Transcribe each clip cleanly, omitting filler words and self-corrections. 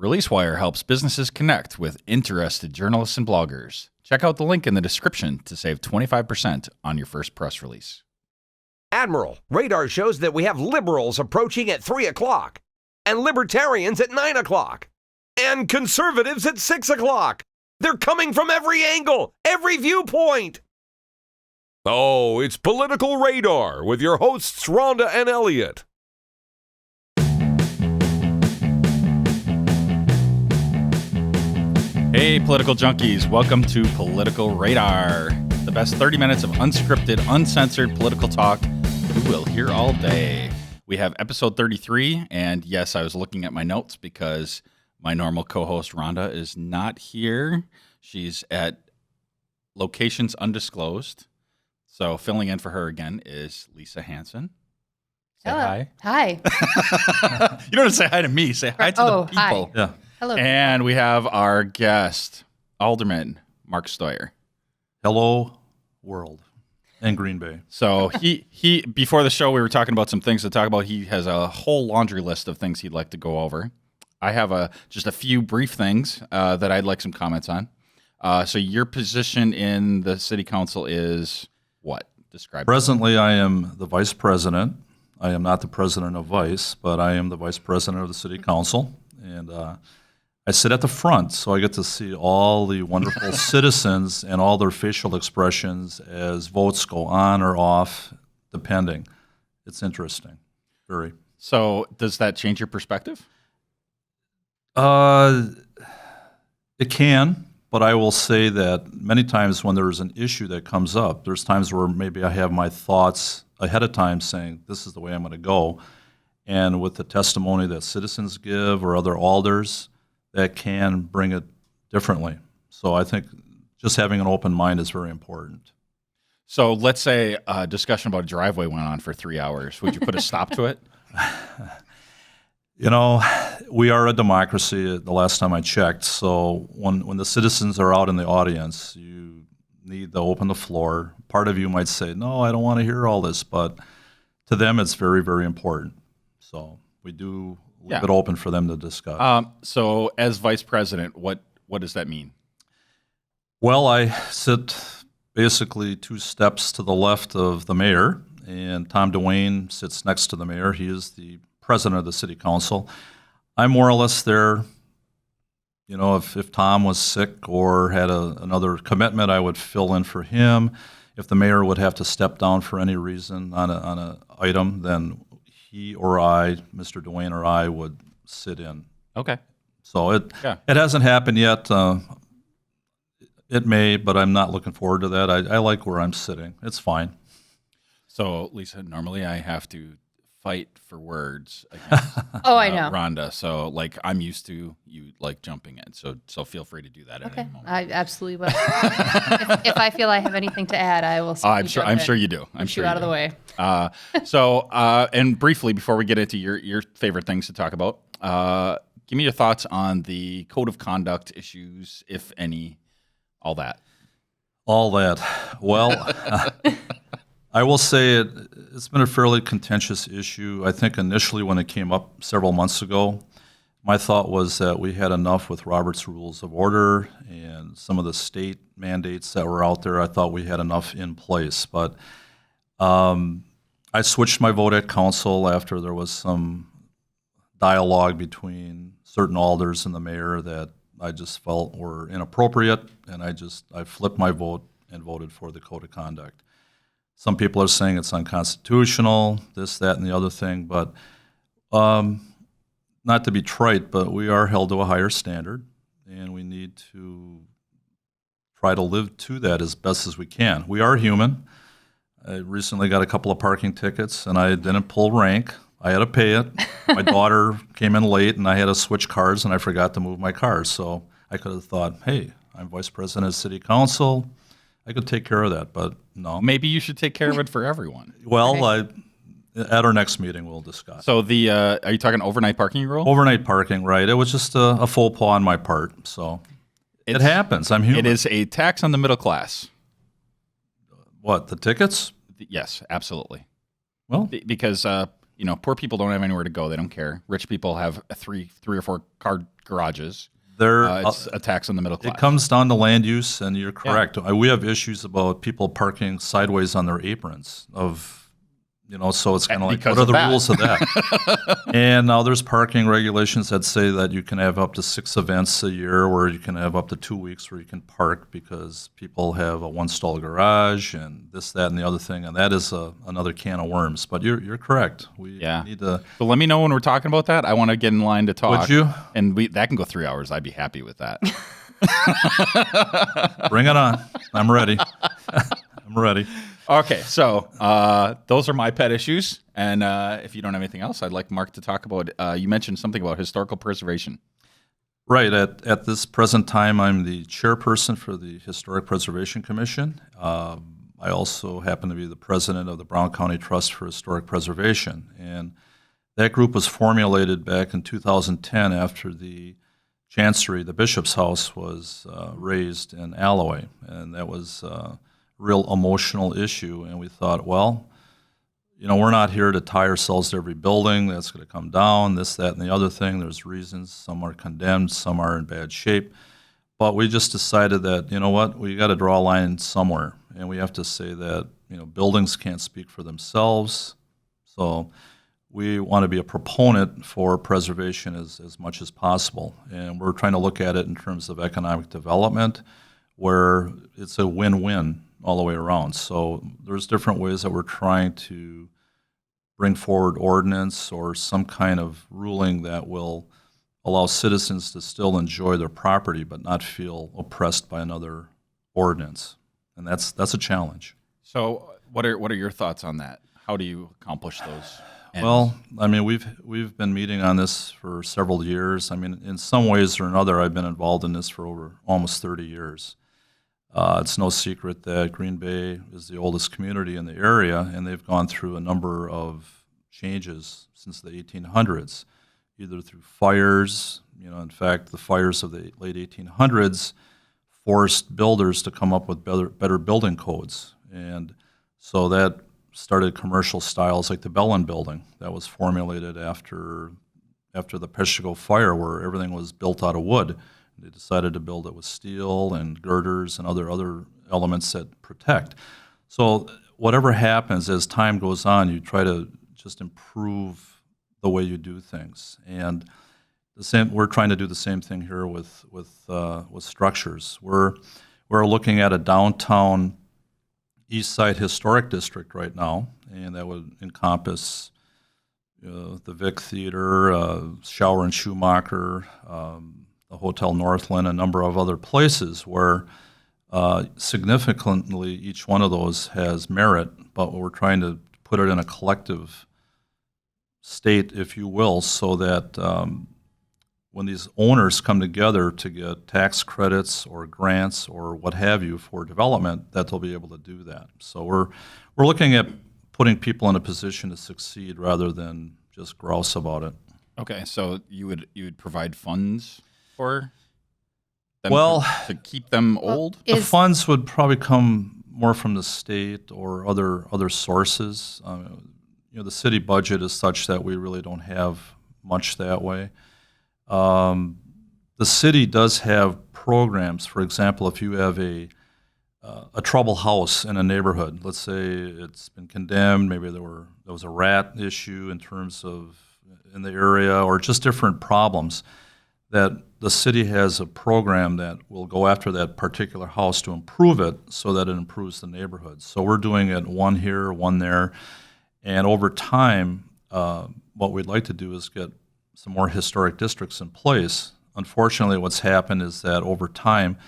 ReleaseWire helps businesses connect with interested journalists and bloggers. Check out the link in the description to save 25% on your first press release. Admiral, radar shows that we have liberals approaching at 3 o'clock, and libertarians at 9 o'clock, and conservatives at 6 o'clock. They're coming from every angle, every viewpoint. Oh, it's Political Radar with your hosts, Rhonda and Elliot. Hey, political junkies. Welcome to Political Radar, the best 30 minutes of unscripted, uncensored political talk you will hear all day. We have episode 33, and yes, I was looking at my notes because my normal co-host, Rhonda, is not here. She's at locations undisclosed. So filling in for her again is Lisa Hanson. Say Hello. Hi. Hi. You don't have to say hi to me. Say hi to the people. Hi. Yeah. Hello. And we have our guest, Alderman Mark Steuer. Hello, world, and Green Bay. So he before the show, we were talking about some things to talk about. He has a whole laundry list of things he'd like to go over. I have just a few brief things that I'd like some comments on. So your position in the city council is what? Describe it. Presently, I am the vice president. I am not the president of vice, but I am the vice president of the city council. And I sit at the front, so I get to see all the wonderful citizens and all their facial expressions as votes go on or off, depending. It's interesting. Very. So does that change your perspective? It can, but I will say that many times when there's an issue that comes up, there's times where maybe I have my thoughts ahead of time saying, this is the way I'm going to go. And with the testimony that citizens give or other alders, that can bring it differently. So I think just having an open mind is very important. So let's say a discussion about a driveway went on for 3 hours. Would you put a stop to it? You know, we are a democracy the last time I checked. So when the citizens are out in the audience, you need to open the floor. Part of you might say, no, I don't want to hear all this. But to them, it's very, very important. So we do leave it open for them to discuss. So as vice president, what does that mean? Well, I sit basically 2 steps to the left of the mayor, and Tom Duane sits next to the mayor. He is the president of the city council. I'm more or less there. You know, if Tom was sick or had another commitment, I would fill in for him. If the mayor would have to step down for any reason on an item, then he or I, Mr. Duane or I, would sit in. Okay. So it hasn't happened yet. It may, but I'm not looking forward to that. I like where I'm sitting. It's fine. So, Lisa, normally I have to fight for words against I know. Rhonda. So, like, I'm used to you, like, jumping in. So feel free to do that at any moment. I absolutely will. if I feel I have anything to add, I will. I'm sure you do. I'm sure you out of the way. And briefly, before we get into your favorite things to talk about, give me your thoughts on the code of conduct issues, if any, all that. All that. Well, I will say it's been a fairly contentious issue. I think initially when it came up several months ago, my thought was that we had enough with Robert's Rules of Order and some of the state mandates that were out there. I thought we had enough in place. But I switched my vote at council after there was some dialogue between certain alders and the mayor that I just felt were inappropriate, and I flipped my vote and voted for the code of conduct. Some people are saying it's unconstitutional, this, that, and the other thing, but not to be trite, but we are held to a higher standard, and we need to try to live to that as best as we can. We are human. I recently got a couple of parking tickets, and I didn't pull rank. I had to pay it. My daughter came in late, and I had to switch cars, and I forgot to move my car. So I could have thought, hey, I'm vice president of city council. I could take care of that, but no. Maybe you should take care of it for everyone. Well, at our next meeting, we'll discuss. So are you talking overnight parking rule? Overnight parking, right. It was just a faux pas on my part. So it happens. I'm human. It is a tax on the middle class. What, the tickets? Yes, absolutely. Well, because poor people don't have anywhere to go. They don't care. Rich people have three or four car garages. It's a tax on the middle class. It comes down to land use, and you're correct. Yeah. We have issues about people parking sideways on their aprons so it's kind of like, what are the rules of that? And now there's parking regulations that say that you can have up to 6 events a year, where you can have up to 2 weeks where you can park because people have a one-stall garage and this, that, and the other thing, and that is another can of worms. But you're correct. We need to. So let me know when we're talking about that. I want to get in line to talk. Would you? And that can go 3 hours. I'd be happy with that. Bring it on. I'm ready. I'm ready. Okay, so those are my pet issues, and if you don't have anything else, I'd like Mark to talk about. You mentioned something about historical preservation. Right. At this present time, I'm the chairperson for the Historic Preservation Commission. I also happen to be the president of the Brown County Trust for Historic Preservation, and that group was formulated back in 2010 after the Chancery, the Bishop's House, was razed in Alloway, and that was real emotional issue, and we thought, well, we're not here to tie ourselves to every building that's going to come down, this, that, and the other thing. There's reasons. Some are condemned, some are in bad shape. But we just decided that, we got to draw a line somewhere, and we have to say that, buildings can't speak for themselves. So we want to be a proponent for preservation as much as possible, and we're trying to look at it in terms of economic development, where it's a win-win all the way around. So there's different ways that we're trying to bring forward ordinance or some kind of ruling that will allow citizens to still enjoy their property but not feel oppressed by another ordinance. And that's a challenge. So what are your thoughts on that? How do you accomplish those ends? Well, we've been meeting on this for several years. In some ways or another, I've been involved in this for over almost 30 years. It's no secret that Green Bay is the oldest community in the area, and they've gone through a number of changes since the 1800s, either through fires. In fact, the fires of the late 1800s forced builders to come up with better building codes, and so that started commercial styles like the Bellin building that was formulated after the Peshtigo fire, where everything was built out of wood. They decided to build it with steel and girders and other elements that protect. So whatever happens as time goes on, you try to just improve the way you do things. And we're trying to do the same thing here with structures. We're looking at a downtown East Side historic district right now, and that would encompass the Vic Theater, Shower and Schumacher, the Hotel Northland, a number of other places where significantly each one of those has merit, but we're trying to put it in a collective state, if you will, so that when these owners come together to get tax credits or grants or what have you for development, that they'll be able to do that. So we're looking at putting people in a position to succeed rather than just grouse about it. Okay, so you would provide funds for them to keep them old? The funds would probably come more from the state or other sources. The city budget is such that we really don't have much that way. The city does have programs. For example, if you have a trouble house in a neighborhood, let's say it's been condemned, maybe there was a rat issue in terms of in the area, or just different problems, that the city has a program that will go after that particular house to improve it so that it improves the neighborhood. So we're doing it one here, one there, and over time, what we'd like to do is get some more historic districts in place. Unfortunately, what's happened is that over time,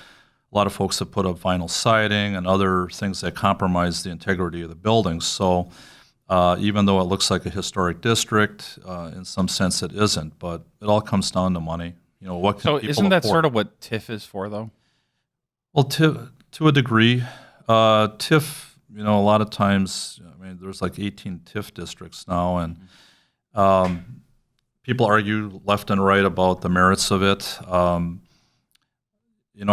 a lot of folks have put up vinyl siding and other things that compromise the integrity of the buildings. So even though it looks like a historic district, in some sense it isn't, but it all comes down to money. What can people isn't that afford? sort of what TIF is for, though? Well, to a degree, TIF. A lot of times, there's like 18 TIF districts now, and people argue left and right about the merits of it. I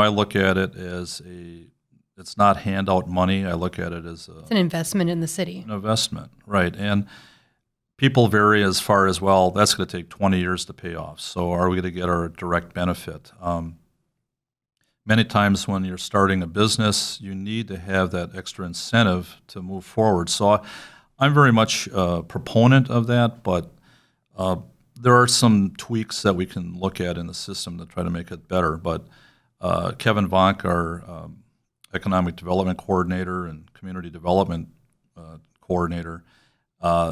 look at it as it's not handout money. I look at it as it's an investment in the city. An investment, right? And people vary as far as, well, that's going to take 20 years to pay off. So are we going to get our direct benefit? Many times when you're starting a business, you need to have that extra incentive to move forward. So I'm very much a proponent of that, but there are some tweaks that we can look at in the system to try to make it better. But Kevin Vonk, our economic development coordinator and community development coordinator,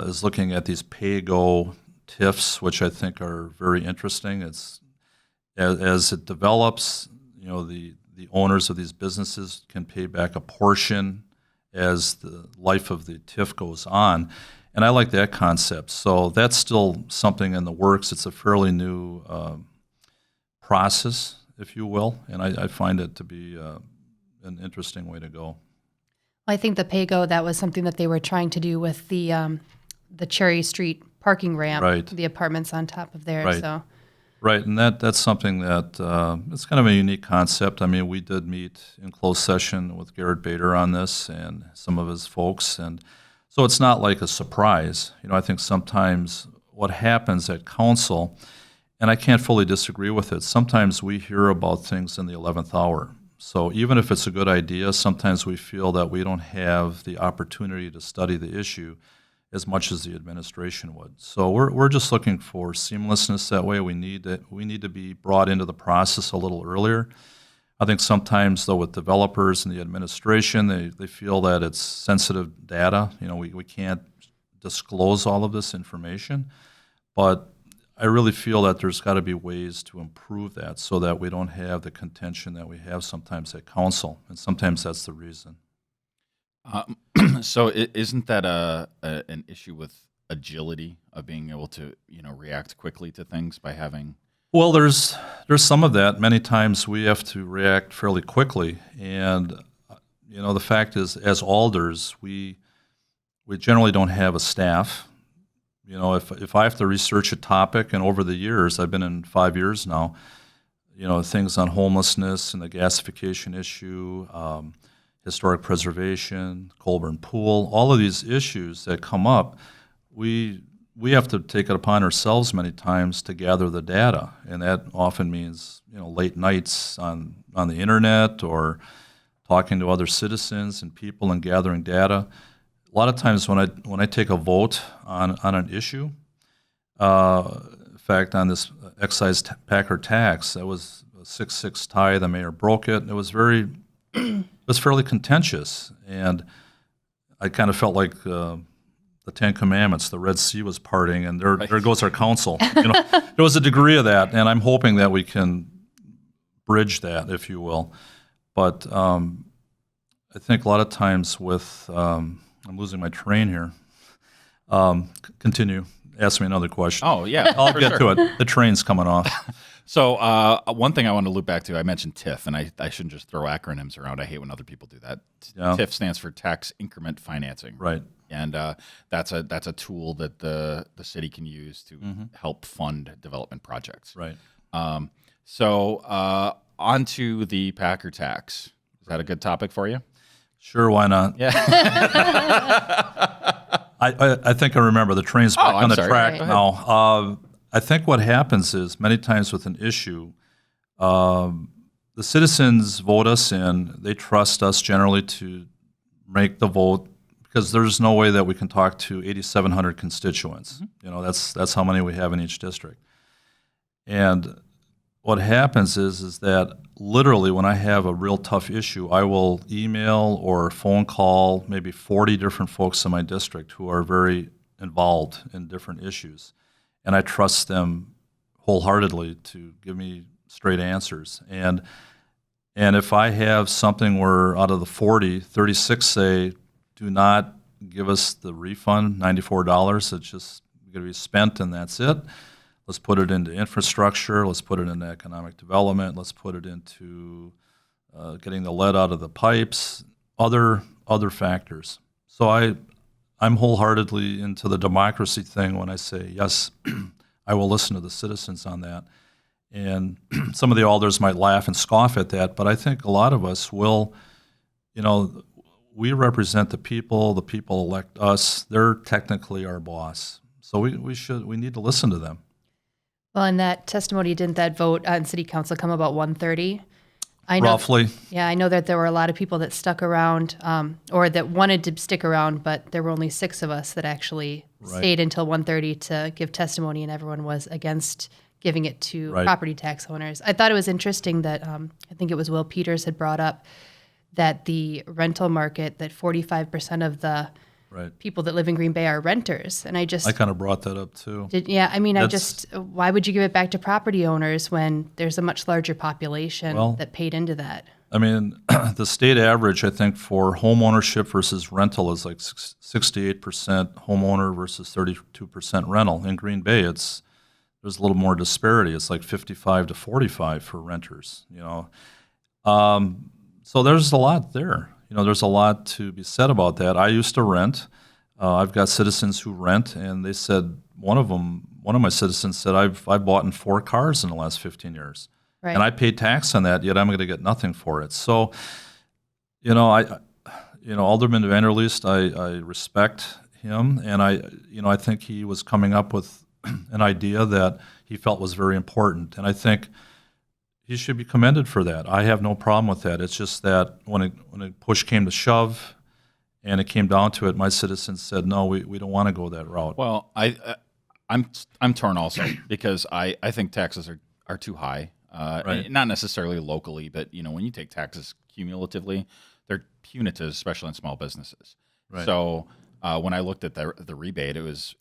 is looking at these pay-go TIFs, which I think are very interesting. It's as it develops, the owners of these businesses can pay back a portion as the life of the TIF goes on. And I like that concept. So that's still something in the works. It's a fairly new process, if you will, and I find it to be an interesting way to go. I think the pay-go, that was something that they were trying to do with the Cherry Street parking ramp, Right. the apartments on top of there. Right. So Right, and that's something that it's kind of a unique concept. I mean, we did meet in closed session with Garrett Bader on this and some of his folks, and so it's not like a surprise. I think sometimes what happens at council, and I can't fully disagree with it, sometimes we hear about things in the 11th hour. So even if it's a good idea, sometimes we feel that we don't have the opportunity to study the issue as much as the administration would. So we're just looking for seamlessness that way. We need to be brought into the process a little earlier. I think sometimes, though, with developers and the administration, they feel that it's sensitive data. We can't disclose all of this information. But I really feel that there's got to be ways to improve that so that we don't have the contention that we have sometimes at council, and sometimes that's the reason. So isn't that an issue with agility of being able to react quickly to things by having? Well, there's some of that. Many times we have to react fairly quickly, and the fact is, as alders, we generally don't have a staff. If I have to research a topic, and over the years, I've been in 5 years now, things on homelessness and the gasification issue, historic preservation, Colburn Pool, all of these issues that come up, we have to take it upon ourselves many times to gather the data, and that often means late nights on the internet or talking to other citizens and people and gathering data. A lot of times when I take a vote on an issue, in fact, on this excise Packer tax, that was a 6-6 tie. The mayor broke it. It was fairly contentious, and I kind of felt like the Ten Commandments, the Red Sea was parting, and there goes our council. There was a degree of that, and I'm hoping that we can bridge that, if you will. But I think a lot of times with I'm losing my train here. Continue. Ask me another question. Oh, yeah. I'll get to it. The train's coming off. So one thing I want to loop back to, I mentioned TIF, and I shouldn't just throw acronyms around. I hate when other people do that. Yeah. TIF stands for tax increment financing. Right. And that's a tool that the city can use to help fund development projects. Right. So on to the Packer tax. Is that a good topic for you? Sure, why not? Yeah. I think I remember the train's back on the track Right. now. I think what happens is many times with an issue, the citizens vote us in. They trust us generally to make the vote because there's no way that we can talk to 8,700 constituents. That's how many we have in each district. And what happens is that literally when I have a real tough issue, I will email or phone call maybe 40 different folks in my district who are very involved in different issues. And I trust them wholeheartedly to give me straight answers. And if I have something where out of the 40, 36 say, do not give us the refund, $94, it's just going to be spent and that's it. Let's put it into infrastructure. Let's put it into economic development. Let's put it into getting the lead out of the pipes, other factors. So I'm wholeheartedly into the democracy thing when I say, yes, I will listen to the citizens on that. And some of the alders might laugh and scoff at that, but I think a lot of us will, we represent the people elect us. They're technically our boss. So we need to listen to them. Well, in that testimony, didn't that vote on city council come about 1:30? I know, Roughly. Yeah, I know that there were a lot of people that stuck around, or that wanted to stick around, but there were only 6 of us that actually stayed until 1:30 to give testimony, and everyone was against giving it to property tax owners. I thought it was interesting that I think it was Will Peters had brought up that the rental market, that 45% of the people that live in Green Bay are renters. And I kind of brought that up too. Why would you give it back to property owners when there's a much larger population that paid into that? I mean, the state average, I think, for home ownership versus rental is like 68% homeowner versus 32% rental. In Green Bay, there's a little more disparity. It's like 55 to 45 for renters, So there's a lot there. There's a lot to be said about that. I used to rent. I've got citizens who rent, and they said, one of my citizens said, I've bought in 4 cars in the last 15 years. Right. And I paid tax on that, yet I'm going to get nothing for it. So, Alderman Vanderleest, I respect him, and I think he was coming up with an idea that he felt was very important, and I think he should be commended for that. I have no problem with that. It's just that when a push came to shove, and it came down to it, my citizens said, no, we don't want to go that route. Well, I'm torn also because I think taxes are too high. Not necessarily locally, but when you take taxes cumulatively, they're punitive, especially in small businesses. Right. So when I looked at the rebate, it was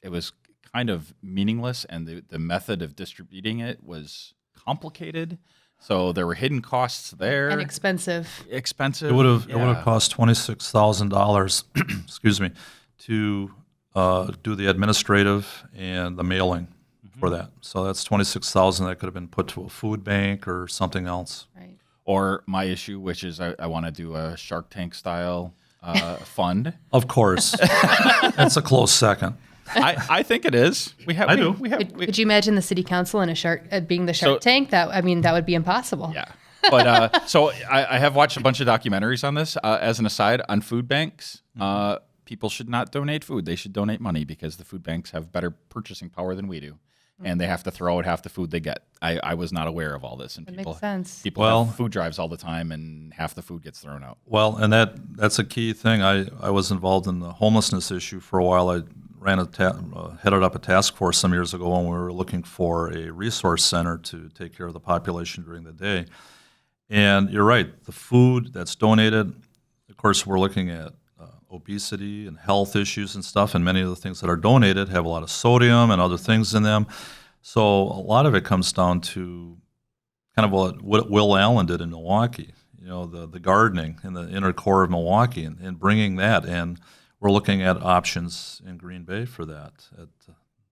kind of meaningless, and the method of distributing it was complicated. So there were hidden costs there And expensive. Expensive. It would have cost $26,000, excuse me, to do the administrative and the mailing for that. So that's $26,000 that could have been put to a food bank or something else. Right. Or my issue, which is I want to do a Shark Tank style fund. Of course, that's a close second. I think it is. I do. Could you imagine the city council in a shark being the Shark Tank? That would be impossible. Yeah. But so I have watched a bunch of documentaries on this. As an aside, on food banks, people should not donate food. They should donate money because the food banks have better purchasing power than we do, and they have to throw out half the food they get. I was not aware of all this, and That makes sense. People have food drives all the time, and half the food gets thrown out. Well, and that's a key thing. I was involved in the homelessness issue for a while. I headed up a task force some years ago when we were looking for a resource center to take care of the population during the day. And you're right, the food that's donated, of course, we're looking at obesity and health issues and stuff, and many of the things that are donated have a lot of sodium and other things in them. So a lot of it comes down to kind of what Will Allen did in Milwaukee, the gardening in the inner core of Milwaukee, and bringing that. And we're looking at options in Green Bay for that.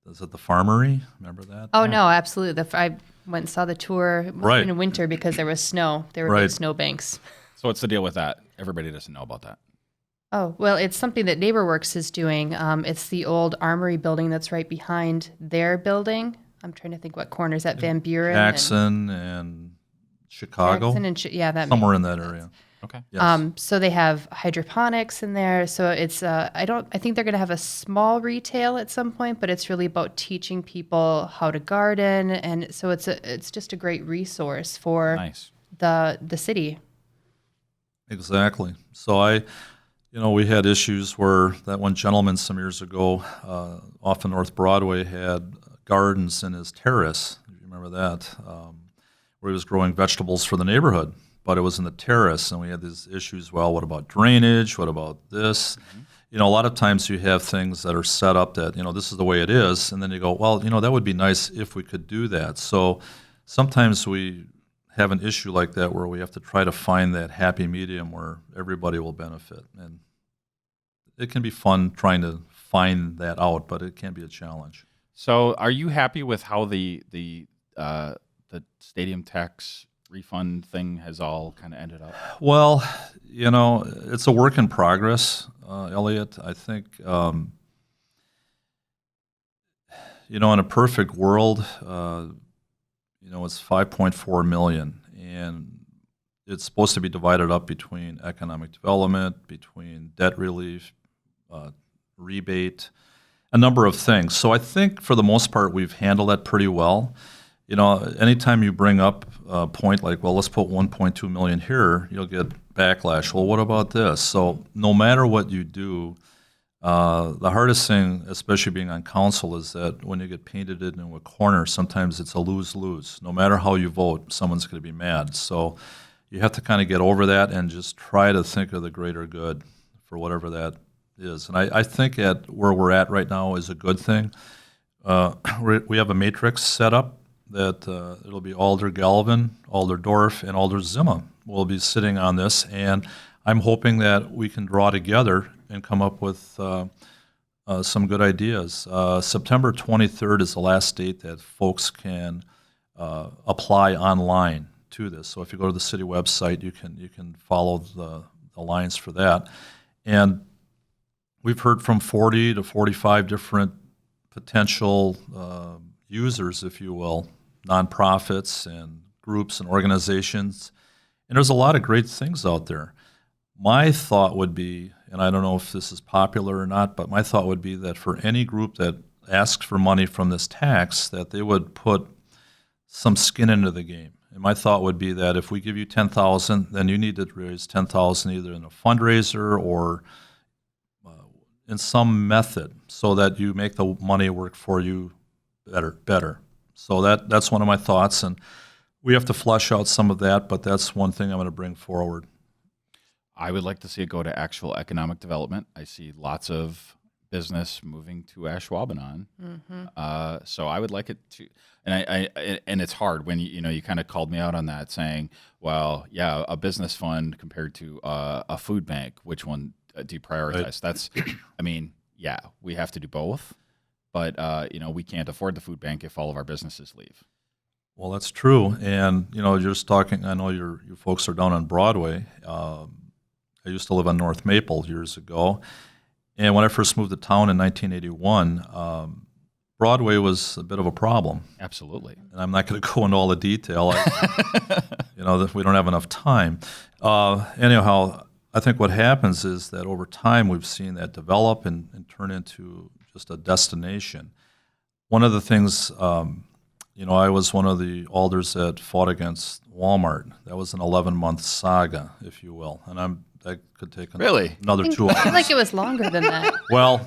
Is it the Farmery? Remember that? Oh, no, absolutely. I went and saw the tour in winter because there was snow. There were big snow banks. So what's the deal with that? Everybody doesn't know about that. Oh, well, it's something that NeighborWorks is doing. It's the old Armory building that's right behind their building. I'm trying to think what corner is that, Van Buren? Jackson and Chicago. That somewhere in that area. Okay. Yes. So they have hydroponics in there. So it's I think they're going to have a small retail at some point, but it's really about teaching people how to garden, and so it's just a great resource for the city. Exactly. So we had issues where that one gentleman some years ago off of North Broadway had gardens in his terrace. You remember that? Where he was growing vegetables for the neighborhood. But it was in the terrace, and we had these issues. Well, what about drainage? What about this? A lot of times you have things that are set up that, this is the way it is, and then you go, well, that would be nice if we could do that. So sometimes we have an issue like that where we have to try to find that happy medium where everybody will benefit. And it can be fun trying to find that out, but it can be a challenge. So are you happy with how the stadium tax refund thing has all kind of ended up? Well, it's a work in progress, Elliot. I think, in a perfect world, it's $5.4 million, and it's supposed to be divided up between economic development, between debt relief, rebate. a number of things. So I think for the most part we've handled that pretty well. Anytime you bring up a point like, well, let's put 1.2 million here, you'll get backlash. Well, what about this? So no matter what you do, the hardest thing, especially being on council, is that when you get painted into a corner, sometimes it's a lose-lose. No matter how you vote, someone's going to be mad. So you have to kind of get over that and just try to think of the greater good for whatever that is. And I think at where we're at right now is a good thing. We have a matrix set up that it'll be Alder Galvin, Alder Dorf, and Alder Zima will be sitting on this, and I'm hoping that we can draw together and come up with some good ideas. September 23rd is the last date that folks can apply online to this. So if you go to the city website, you can follow the lines for that. And we've heard from 40 to 45 different potential users, if you will, nonprofits and groups and organizations. And there's a lot of great things out there. My thought would be, and I don't know if this is popular or not, but my thought would be that for any group that asks for money from this tax, that they would put some skin into the game. And my thought would be that if we give you $10,000, then you need to raise $10,000 either in a fundraiser or in some method so that you make the money work for you better. So that's one of my thoughts, and we have to flesh out some of that, but that's one thing I'm going to bring forward. I would like to see it go to actual economic development. I see lots of business moving to Ashwaubenon. So I would like it to, and it's hard when you kind of called me out on that, saying, well, yeah, a business fund compared to a food bank, which one do you prioritize? Right. That's, yeah, we have to do both, but we can't afford the food bank if all of our businesses leave. Well, that's true, and you're just talking. I know you folks are down on Broadway. I used to live on North Maple years ago, and when I first moved to town in 1981, Broadway was a bit of a problem. Absolutely. And I'm not going to go into all the detail. We don't have enough time. Anyhow, I think what happens is that over time we've seen that develop and turn into just a destination. One of the things, I was one of the alders that fought against Walmart. That was an 11-month saga, if you will, and that could take another 2 hours. I feel like it was longer than that. Well,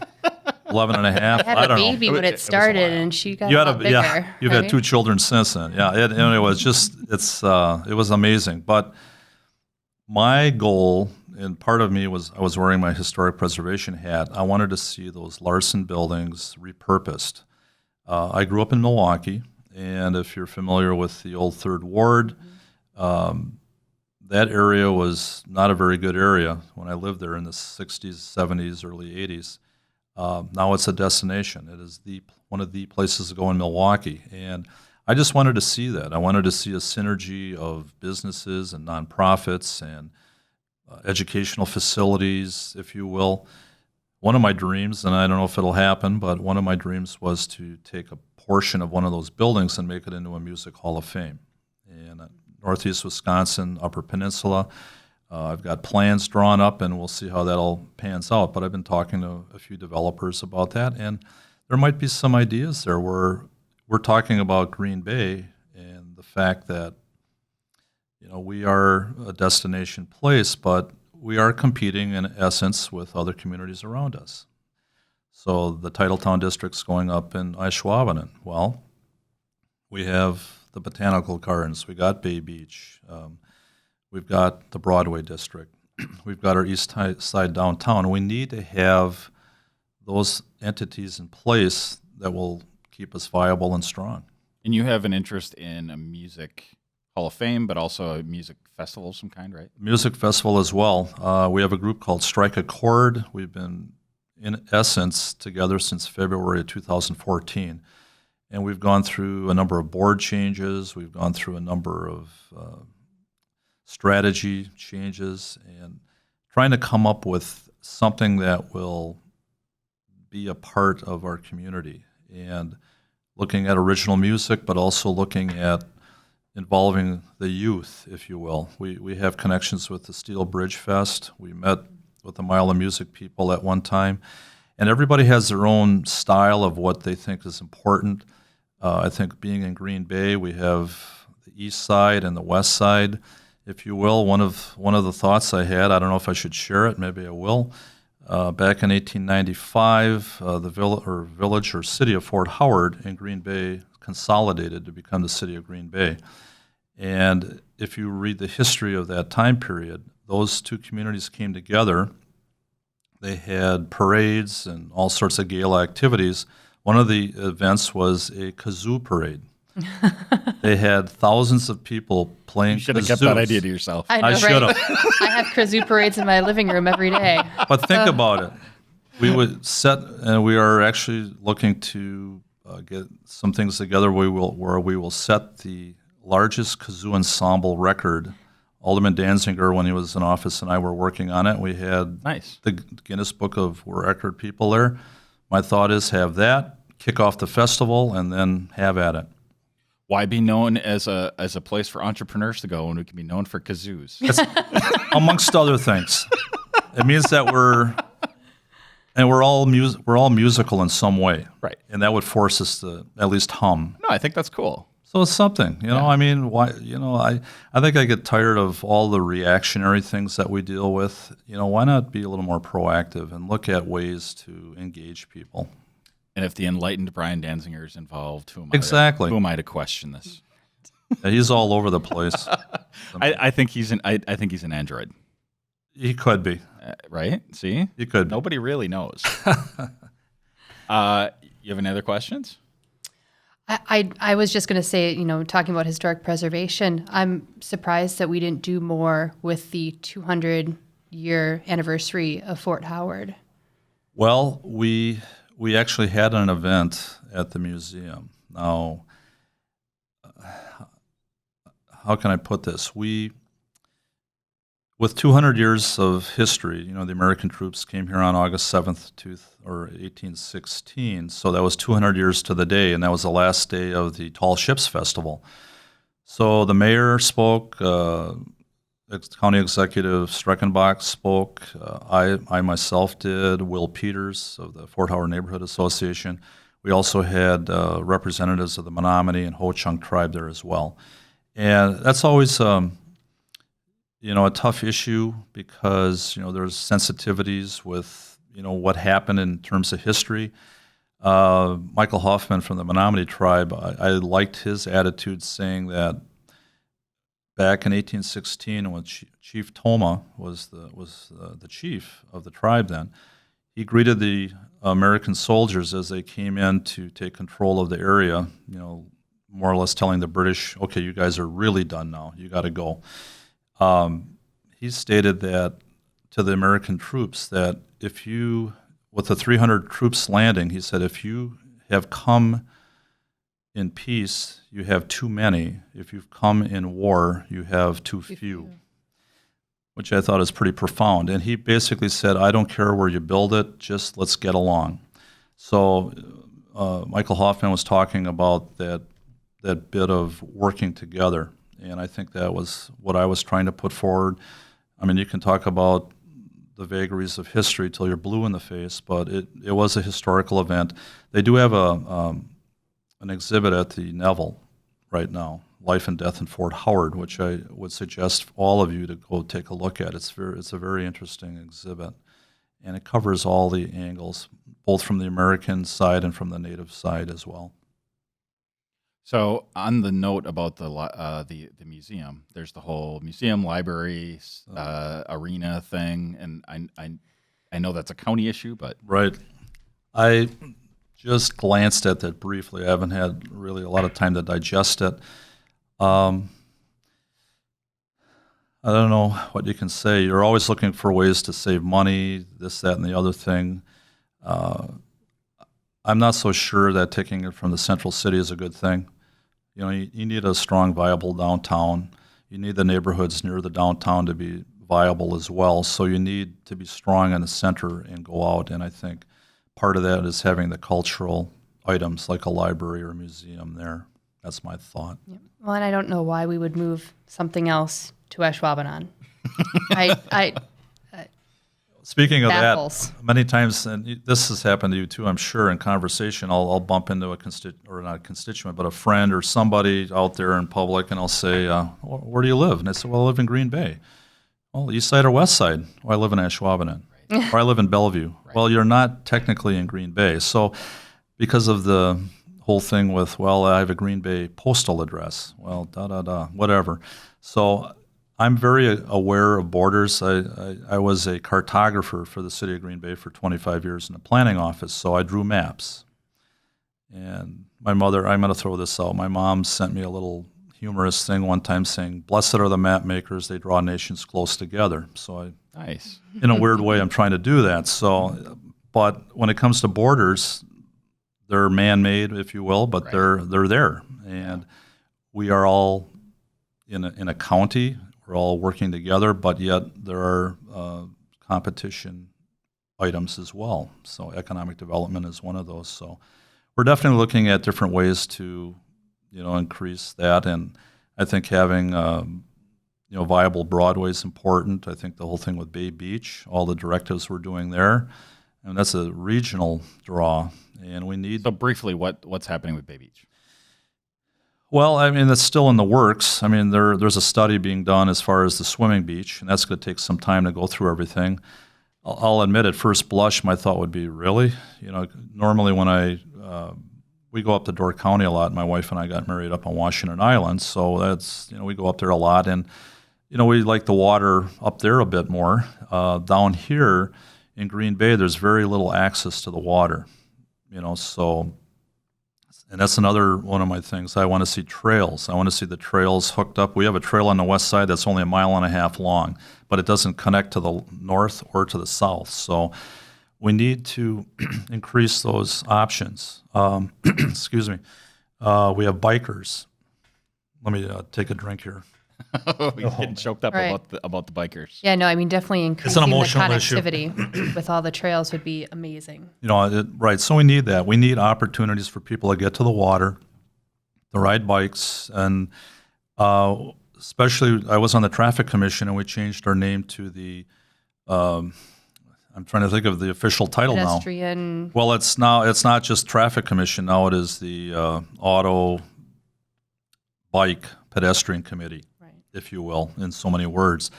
11 and a half. I had a baby when it started, and she got a lot bigger. Yeah, you've had 2 children since then. Yeah, it was amazing. But my goal, and part of me was, I was wearing my historic preservation hat. I wanted to see those Larson buildings repurposed. I grew up in Milwaukee, and if you're familiar with the old Third Ward, that area was not a very good area when I lived there in the 60s, 70s, early 80s. Now it's a destination. It is one of the places to go in Milwaukee. And I just wanted to see that. I wanted to see a synergy of businesses and nonprofits and educational facilities, if you will. One of my dreams, and I don't know if it'll happen, but one of my dreams was to take a portion of one of those buildings and make it into a music hall of fame. And Northeast Wisconsin, Upper Peninsula. I've got plans drawn up, and we'll see how that all pans out. But I've been talking to a few developers about that, and there might be some ideas there where we're talking about Green Bay and the fact that we are a destination place, but we are competing in essence with other communities around us. So the Titletown District's going up in Ashwaubenon. Well, we have the Botanical Gardens, we got Bay Beach, we've got the Broadway District, we've got our East Side downtown. We need to have those entities in place that will keep us viable and strong. And you have an interest in a music hall of fame, but also a music festival of some kind, right? Music festival as well. We have a group called Strike a Chord. We've been, in essence, together since February of 2014. And we've gone through a number of board changes. We've gone through a number of strategy changes and trying to come up with something that will be a part of our community. And looking at original music, but also looking at involving the youth, if you will. We have connections with the Steel Bridge Fest. We met with the Mile of Music people at one time. And everybody has their own style of what they think is important. I think being in Green Bay, we have the east side and the west side, if you will. One of the thoughts I had, I don't know if I should share it, maybe I will. Back in 1895, the village or city of Fort Howard in Green Bay consolidated to become the city of Green Bay. And if you read the history of that time period, those two communities came together. They had parades and all sorts of gala activities. One of the events was a kazoo parade. They had thousands of people playing. You should have kept that idea to yourself. I know, I should have. I have kazoo parades in my living room every day. But think about it. We would set, and we are actually looking to get some things together where we will set the largest kazoo ensemble record. Alderman Danziger, when he was in office, and I were working on it. We had the Guinness Book of Record people there. My thought is have that, kick off the festival, and then have at it. Why be known as a place for entrepreneurs to go when we can be known for kazoos? Amongst other things. It means that we're all musical in some way. Right. And that would force us to at least hum. No, I think that's cool. So it's something, you know. I mean, why? You know, I think I get tired of all the reactionary things that we deal with. You know, why not be a little more proactive and look at ways to engage people? And if the enlightened Brian Danziger is involved, who am I to question this? Yeah, he's all over the place. I think he's an android. He could be. Right? See, he could. Nobody really knows. You have any other questions? I was just going to say, you know, talking about historic preservation, I'm surprised that we didn't do more with the 200-year anniversary of Fort Howard. Well, we actually had an event at the museum. Now, how can I put this? With 200 years of history, you know, the American troops came here on August 7th, 1816, so that was 200 years to the day, and that was the last day of the Tall Ships Festival. So the mayor spoke, County Executive Streckenbach spoke, I myself did, Will Peters of the Fort Howard Neighborhood Association. We also had representatives of the Menominee and Ho-Chunk tribe there as well. And that's always you know, a tough issue because, you know, there's sensitivities with, you know, what happened in terms of history. Michael Hoffman from the Menominee tribe, I liked his attitude saying that back in 1816 when Chief Toma was the chief of the tribe then, he greeted the American soldiers as they came in to take control of the area, you know, more or less telling the British, okay, you guys are really done now, you got to go. He stated that to the American troops that with the 300 troops landing, he said, if you have come in peace, you have too many. If you've come in war, you have too few, which I thought is pretty profound. And he basically said, I don't care where you build it, just let's get along. So Michael Hoffman was talking about that bit of working together. And I think that was what I was trying to put forward. I mean, you can talk about the vagaries of history till you're blue in the face, but it was a historical event. They do have an exhibit at the Neville right now, Life and Death in Fort Howard, which I would suggest all of you to go take a look at. It's a very interesting exhibit, and it covers all the angles, both from the American side and from the Native side as well. So on the note about the museum, there's the whole museum, library, arena thing, and I know that's a county issue, but right. I just glanced at that briefly. I haven't had really a lot of time to digest it. I don't know what you can say. You're always looking for ways to save money, this, that, and the other thing. I'm not so sure that taking it from the central city is a good thing. You know, you need a strong, viable downtown. You need the neighborhoods near the downtown to be viable as well. So you need to be strong in the center and go out. And I think part of that is having the cultural items like a library or a museum there. That's my thought. Yeah. Well, and I don't know why we would move something else to Ashwaubenon. Speaking of baffles. that, many times, and this has happened to you too, I'm sure, in conversation, I'll bump into or not a constituent, but a friend or somebody out there in public, and I'll say, where do you live? And they say, well, I live in Green Bay. Well, east side or west side? Well, I live in Ashwaubenon. Or I live in Bellevue. Right. Well, you're not technically in Green Bay. So because of the whole thing with, well, I have a Green Bay postal address. Well, whatever. So I'm very aware of borders. I was a cartographer for the city of Green Bay for 25 years in the planning office, so I drew maps. And my mother, I'm going to throw this out, my mom sent me a little humorous thing one time saying, blessed are the map makers, they draw nations close together. So nice. In a weird way, I'm trying to do that. So, but when it comes to borders, they're man-made, if you will, but they're there. And we are all in a county. We're all working together, but yet there are competition items as well. So economic development is one of those. So we're definitely looking at different ways to, increase that. And I think having, viable Broadway is important. I think the whole thing with Bay Beach, all the directives we're doing there, and that's a regional draw. And we need. So briefly, what's happening with Bay Beach? Well, I mean, that's still in the works. I mean, there's a study being done as far as the swimming beach, and that's going to take some time to go through everything. I'll admit, at first blush, my thought would be, really? Normally when we go up to Door County a lot. My wife and I got married up on Washington Island, so that's, we go up there a lot, and, we like the water up there a bit more. Down here in Green Bay, there's very little access to the water, so. And that's another one of my things. I want to see trails. I want to see the trails hooked up. We have a trail on the west side that's only 1.5 miles long, but it doesn't connect to the north or to the south. So we need to increase those options. Excuse me. We have bikers. Let me take a drink here. We're getting choked up about the bikers. Yeah, no, I mean, definitely increasing an the emotional connectivity with all the trails would be amazing. Right. So we need that. We need opportunities for people to get to the water, to ride bikes, and especially I was on the Traffic Commission, and we changed our name to the I'm trying to think of the official title Pedestrian. now. Well, it's not just Traffic Commission now. It is the Auto Bike Pedestrian Committee, if you will, in so many words.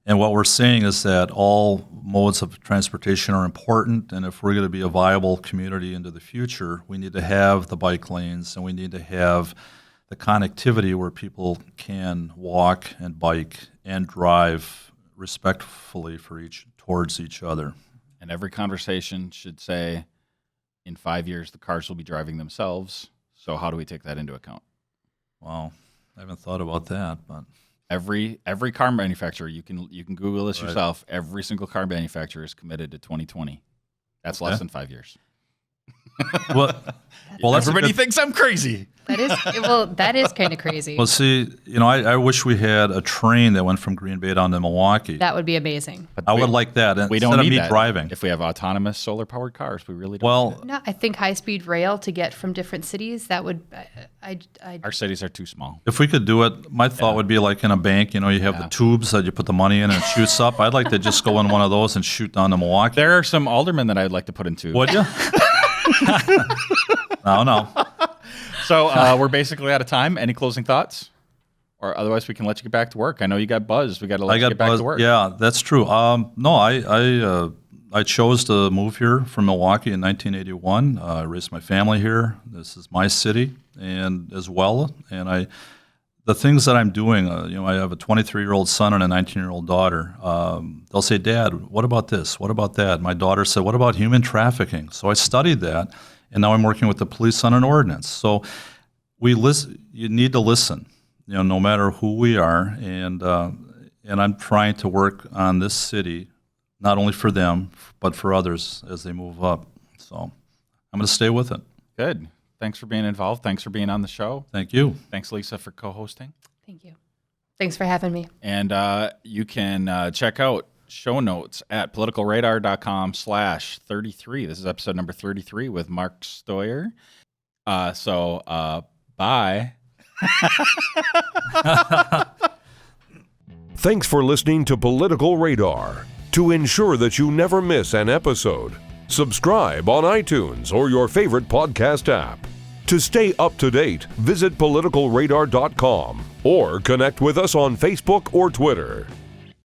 And what we're saying is that all modes of transportation are important, and if we're going to be a viable community into the future, we need to have the bike lanes, and we need to have the connectivity where people can walk and bike and drive respectfully towards each other. And every conversation should say, in 5 years, the cars will be driving themselves. So how do we take that into account? Wow, I haven't thought about that, but every car manufacturer, you can Google this yourself. Every single car manufacturer is committed to 2020. That's less than 5 years. Well, everybody thinks I'm crazy. That is kind of crazy. Well, see, I wish we had a train that went from Green Bay down to Milwaukee. That would be amazing. But I would like that. We don't need me that. Driving. If we have autonomous solar-powered cars, we really don't need it. No, I think high-speed rail to get from different cities, that would, Our cities are too small. If we could do it, my thought would be like in a bank, you have the tubes that you put the money in and it shoots up. I'd like to just go in one of those and shoot down to Milwaukee. There are some aldermen that I'd like to put into. Would you? No. So we're basically out of time. Any closing thoughts? Or otherwise we can let you get back to work. I know you got buzzed. We got to let you get back to work. Yeah, that's true. No, I chose to move here from Milwaukee in 1981. I raised my family here. This is my city, and as well. And the things that I'm doing, I have a 23-year-old son and a 19-year-old daughter. They'll say, "Dad, what about this? What about that?" My daughter said, "What about human trafficking?" So I studied that, and now I'm working with the police on an ordinance. So you need to listen, no matter who we are, and I'm trying to work on this city, not only for them, but for others as they move up. So I'm going to stay with it. Good. Thanks for being involved. Thanks for being on the show. Thank you. Thanks, Lisa, for co-hosting. Thank you. Thanks for having me. And you can check out show notes at politicalradar.com/33. This is episode number 33 with Mark Steuer. So bye. Thanks for listening to Political Radar. To ensure that you never miss an episode, subscribe on iTunes or your favorite podcast app. To stay up to date, visit politicalradar.com or connect with us on Facebook or Twitter.